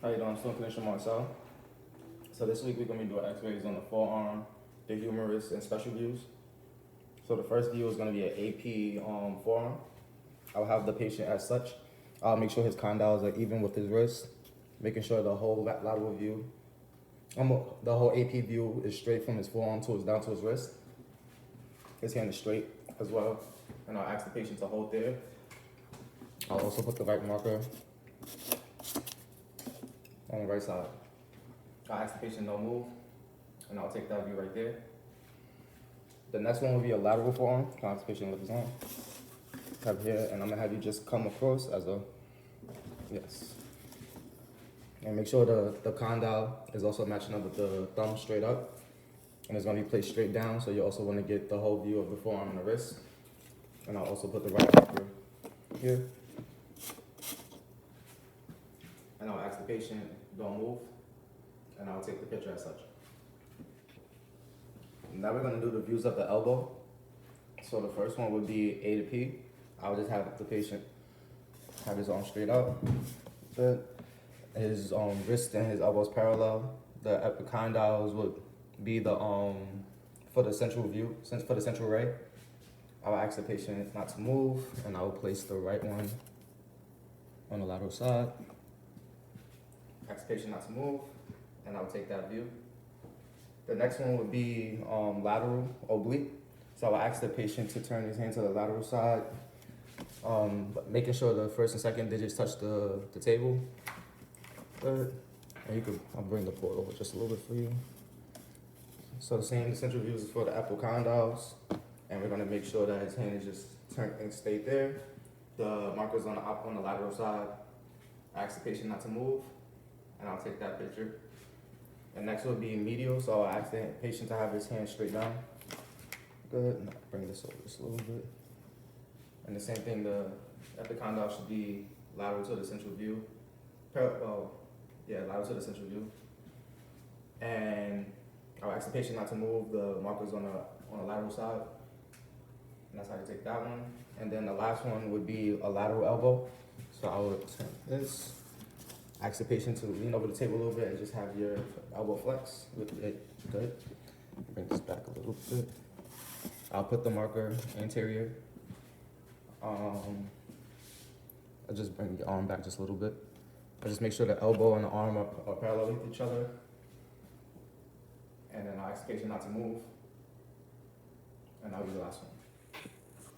How you doing? I'm still clinician Marcel. So this week we're gonna be doing X-rays on the forearm, the humerus, and special views. So the first view is gonna be an AP forearm. I'll have the patient as such. I'll make sure his condyles are even with his wrist, making sure the whole lateral view, the whole AP view is straight from his forearm to his down to his wrist. His hand is straight as well, and I'll ask the patient to hold there. I'll also put the right marker on the right side. I'll ask the patient don't move, and I'll take that view right there. The next one will be a lateral forearm. I'll ask the patient lift his arm. Have here, and I'm gonna have you just come across as a, yes. And make sure the condyle is also matching up with the thumb straight up. And it's gonna be placed straight down, so you also wanna get the whole view of the forearm and the wrist. And I'll also put the right marker here. And I'll ask the patient, don't move, and I'll take the picture as such. Now we're gonna do the views of the elbow. So the first one would be A to P. I'll just have the patient have his arm straight out. Good. His wrist and his elbows parallel. The epicondyles would be the for the central view, for the central ray. I'll ask the patient not to move, and I will place the right one on the lateral side. Ask the patient not to move, and I'll take that view. The next one would be lateral oblique. So I'll ask the patient to turn his hand to the lateral side, making sure the first and second digits touch the table. Good. And you could, I'll bring the port over just a little bit for you. So the same central views is for the epicondyles, and we're gonna make sure that his hand is just turned and stayed there. The marker's on the lateral side. Ask the patient not to move, and I'll take that picture. And next will be medial, so I'll ask the patient to have his hand straight down. Good. Now bring this over just a little bit. And the same thing, the epicondyle should be lateral to the central view. Lateral to the central view. And I'll ask the patient not to move. The marker's on the lateral side. And that's how you take that one. And then the last one would be a lateral elbow. So I would turn this. Ask the patient to lean over the table a little bit and just have your elbow flex. Lift it. Good. Bring this back a little bit. I'll put the marker anterior. I'll just bring the arm back just a little bit. I'll just make sure the elbow and the arm are parallel with each other. And then I'll ask the patient not to move. And that'll be the last one.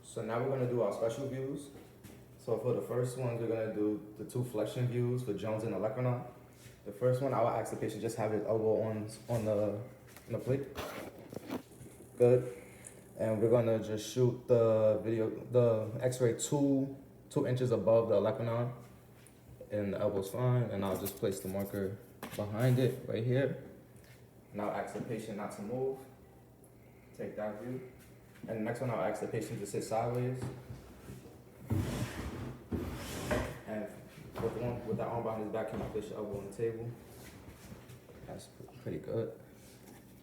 So now we're gonna do our special views. So for the first ones, we're gonna do the two flexion views for Jones and olecranon. The first one, I will ask the patient just have his elbow on the plate. Good. And we're gonna just shoot the X-ray two inches above the olecranon, and the elbow's fine. And I'll just place the marker behind it right here. And I'll ask the patient not to move. Take that view. And the next one, I'll ask the patient to sit sideways. And with the arm behind his back, can you place your elbow on the table? That's pretty good.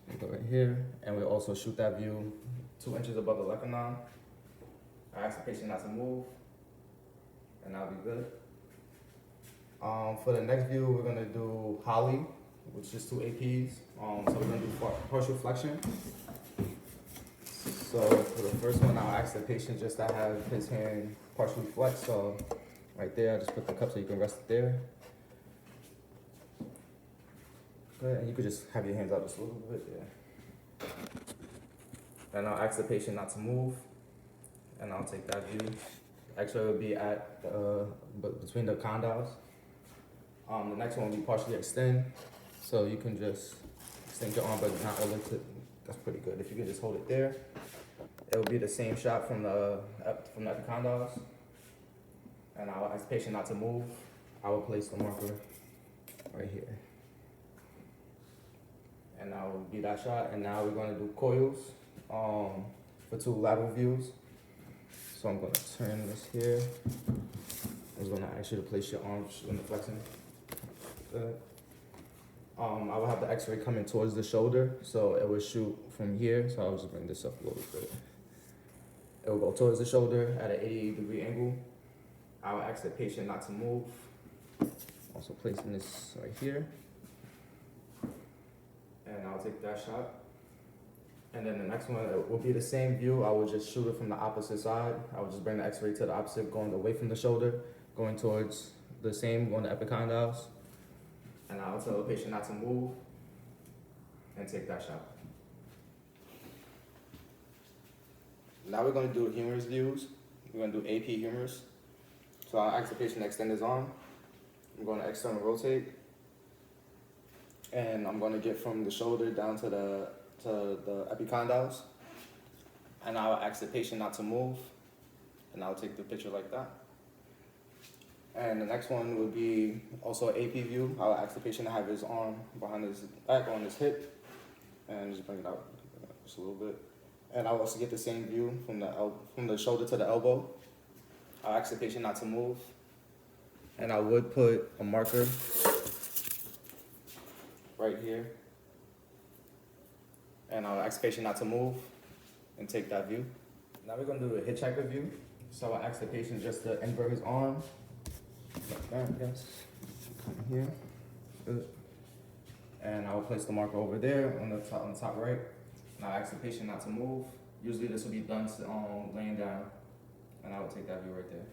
We'll go right here. And we'll also shoot that view 2 inches above the olecranon. I ask the patient not to move, and that'll be good. For the next view, we're gonna do Holly, which is 2 APs. So we're gonna do partial flexion. So for the first one, I'll ask the patient just to have his hand partially flexed. So right there, I just put the cup so you can rest it there. Good, and you could just have your hands out just a little bit, yeah. And I'll ask the patient not to move, and I'll take that view. X-ray will be at between the condyles. The next one will be partially extend, so you can just extend your arm, but not hold it. That's pretty good. If you can just hold it there, it will be the same shot from the epicondyles. And I'll ask the patient not to move. I will place the marker right here. And that will be that shot. And now we're going to do coils for 2 lateral views. So I'm going to turn this here. I'm just going to ask you to place your arms in the flexing. Good. I will have the X-ray coming towards the shoulder, so it will shoot from here. So I'll just bring this up a little bit. It will go towards the shoulder at an 88-degree angle. I will ask the patient not to move. Also So placing this right here. And I'll take that shot. And then the next one will be the same view. I will just shoot it from the opposite side. I will just bring the x-ray to the opposite, going away from the shoulder, going towards the same, going to epicondyles. And I'll tell the patient not to move and take that shot. Now we're going to do humerus views. We're going to do AP humerus. So I'll ask the patient to extend his arm. I'm going to external rotate. And I'm going to get from the shoulder down to the epicondyles. And I'll ask the patient not to move. And I'll take the picture like that. And the next one would be also an AP view. I'll ask the patient to have his arm behind his back on his hip. And just bring it out just a little bit. And I'll also get the same view from the shoulder to the elbow. I'll ask the patient not to move. And I would put a marker right here. And I'll ask the patient not to move and take that view. Now we're gonna do a hitchhiker view. So I'll ask the patient just to invert his arm. Like that, yes. Come here. Good. And I'll place the marker over there on the top right. And I'll ask the patient not to move. Usually this will be done laying down. And I will take that view right there.